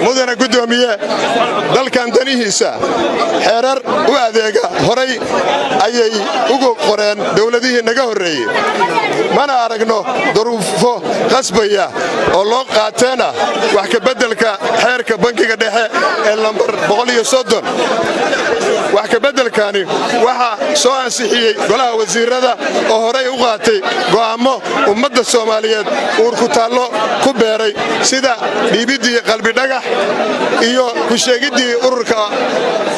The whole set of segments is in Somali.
mudana gudoomiye dalkan danihiisa xeerar u adeega horay ayay ugu qoreen dawladihii naga horeeyay mana aragno duruufo qasbaya oo loo qaateena wax ka bedelka xeerka bankiga dhexe ee lambar 130 wax ka bedelkani waxa soo ansixiyay golaha wasiirada oo horay u qaatay go'aamo ummadda Soomaaliyeed uur ku taalo ku beeray sida dhiibidii qalbi dhagax iyo ku sheegidii ururka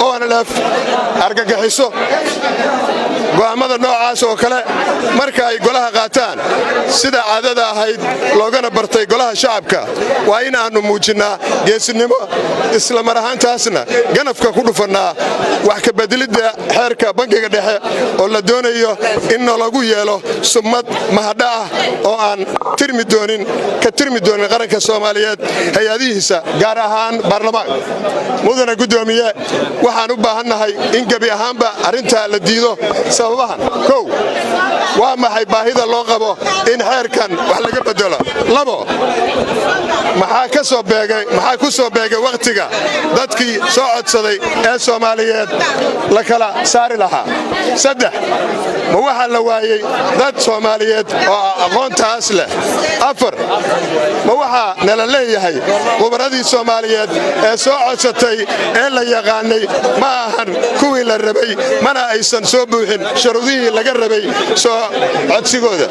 ONLF argagaxiso go'aamada noocaas oo kale marka ay golaha qaataan sida caadada ahayd loogana bartay golaha shacabka waa in aanu muujinaa geesinimo isla mar ahaantaasna ganafka ku dhufanaa wax ka bedelidda xeerka bankiga dhexe oo la doonayo in lagu yeelo sumad mahadha ah oo aan tirmi doonin qaranka Soomaaliyeed hay'adihiisa gaar ahaan baarlamaanka mudana gudoomiye waxaan u baahanahay in gabi ahaanba arinta la diido sababahan kow waa maxay baahida loo qabo in xeerkan wax laga bedelo labo maxaa ku soo beegay waqtiga dadkii soo codsaday ee Soomaaliyeed la kala saari lahaa saddex ma waxa la waayay dad Soomaaliyeed oo aqoontaas leh afar ma waxa nala leeyahay khubradii Soomaaliyeed ee soo codsatay ee la yaqaanay ma ahan kuwii la rabay mana aysan soo buuxin shuruudihii laga rabay soo codsigooda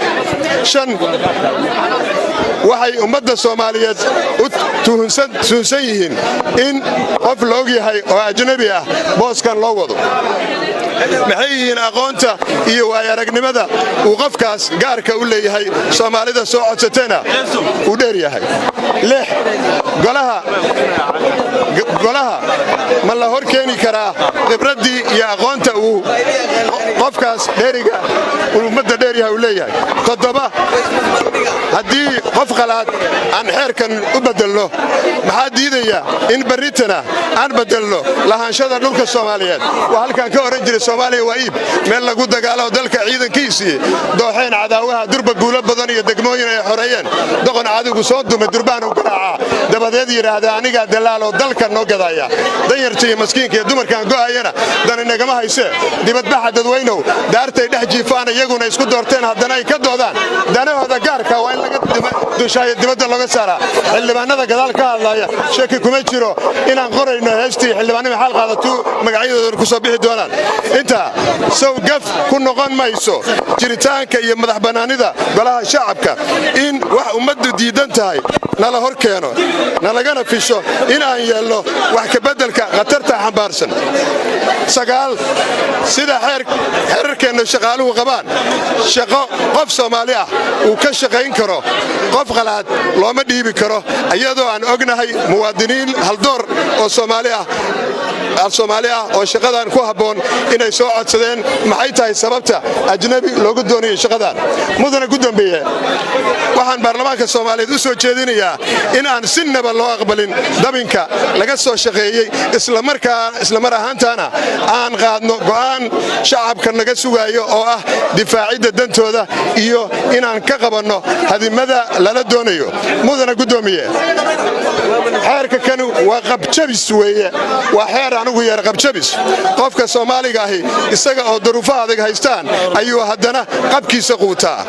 shan waxay ummadda Soomaaliyeed u tuhunsan yihiin in qof loo yahay oo ajnabi ah booskan loo wado maxay yihiin aqoonta iyo waayaragnimada uu qofkaas gaarka u leeyahay Soomaalida soo codsatayna uu dheer yahay lix golaha ma la hor keeni karaa khibradii iyo aqoonta uu qofkaas dheeriga ummadda dheer yahay uu leeyahay toddoba haddii qof qalaad aan xeerkan u bedelno maxaa diidaya in baritana aan bedelno lahaanshada dhulka Soomaaliyeed waa halkan ka oran jiray Soomaaliya waa iib meel lagu dagaalo dalka ciidankiisii dooxeen cadaawaha durba guulo badan iyo degmooyin ay xoreeyeen doqon caadigu soo dumay durbaan u garaaca dabadeed yiraahda aniga dalaalo dalka noo gadaya danyartii maskiinka iyo dumarkan go'ayana dan inagama hayse dibadbaxa dadweynow daartay dhex jiifaan iyaguna isku doorteen haddana ay ka doodaan danahooda gaarka waa in laga dushayo dibadda laga saara xildhibaanada gadaal ka hadlaya shaki kuma jiro inaan qorayno heestii xildhibaanada xal qaadato magacyadooda ku soo bixi doonaan inta soo gaf ku noqon mayso jiritaanka iyo madax banaanida golaha shacabka in wax ummaddu diidan tahay nala hor keeno nalagana fisho in aan yeelno wax ka bedelka qatarta xambaarsan sagaal sida xeerarkeena shaqaaluhu qabaan shaqo qof Soomaali ah uu ka shaqayn karo qof qalaad looma dhiibi karo iyadoo aan ognahay muwaadiniin haldoor oo Soomaali ah oo shaqadan ku haboon inay soo codsadeen maxay tahay sababta ajnabi loogu doonayo shaqadan mudana gudoomiye waxaan baarlamaanka Soomaaliyeed u soo jeedinayaa in aan sinaba loo aqbalin dabinka laga soo shaqeeyay isla mar ahaantaana aan qaadno go'aan shacabka naga sugayo oo ah difaacidda dantooda iyo inaan ka qabanno hadimada lala doonayo mudana gudoomiye xeerka kanu waa qabjabis weeye waa xeer anigu yar qabjabis qofka Soomaaliga ahi isaga oo duruufaha adag haystaan ayuu haddana qabkiisa quutaa